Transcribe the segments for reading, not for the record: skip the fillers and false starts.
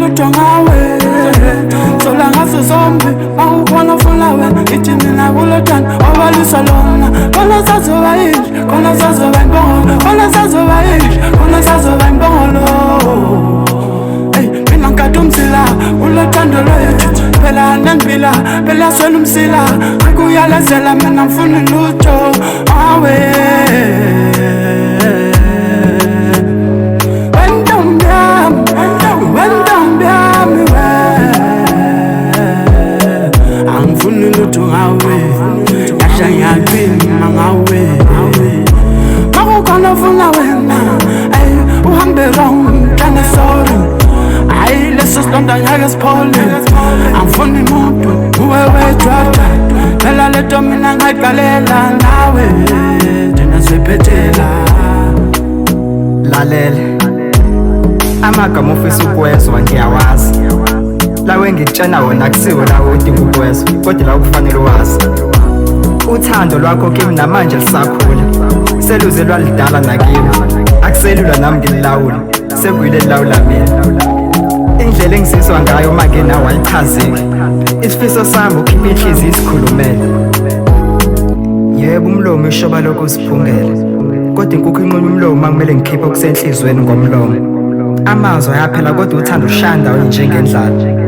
lutho ngawe sola ngaso zombi awukhona funa wena ithi mina kulothanda obalisa lona khona sazoba yinje khona sazoba imbongolo khona sazoba yinje khona sazoba imbongolo mina ngikade umzila ulothando lwethu phela nangibila phela swela umsila akuyalezela mina ngifuna lutho awe angifuni lutho ngawe yasha ngiyaqina ngawe makukhona ufuna wena uhambe wrong ngane sorry leso silonda ngeke siphole angifuni muntu uwe wedwada phela leto mina ngayiqalela nawe thina siphethela lalela amagama ofisa ukwezwa ngiyawazi lawe ngikutshena wona akusiwo lawe udinga ukwezwa kodwa la kufanele wazi uthando lwakho kimi namanje lisakhula seluze lwalidala nakimi akuselula nami ngililawula sekuyile lilawula mina indlela engizizwa ngayo manje nawe ayichazeki isifiso sami ukhipha inhliziyo isikhulumele yebo umlomo ishoba lokho siphungele kodwa inkukhu inquma umlomo makumele ngikhiphe okusenhlizweni ngomlomo amazwi ayaphela kodwa uthanda ushanda njengendlala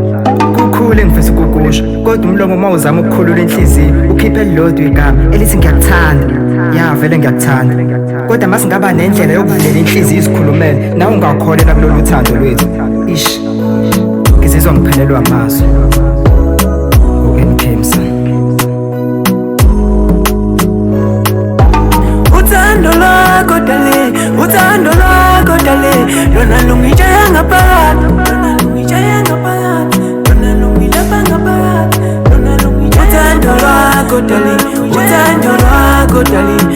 kukhulu engifisa ukukusho kodwa umlomo uma uzama ukukhulula inhliziyo ukhiphe elilodwa igama elithi ngiyakuthanda ya vele ngiyakuthanda kodwa mase ngaba nendlela yokuvulela inhliziyo isikhulumele nawe ungakholelwa kulolu thando lwethu ish ngizizwa ngiphelelwa amazwi ukenkhemsa uthando lwakho dale lona lungitshaya ngaphakathi lona lungitshaya ngaphakathi lona lungilapha ngaphakathi lona lungitshaya uthando lwakho dale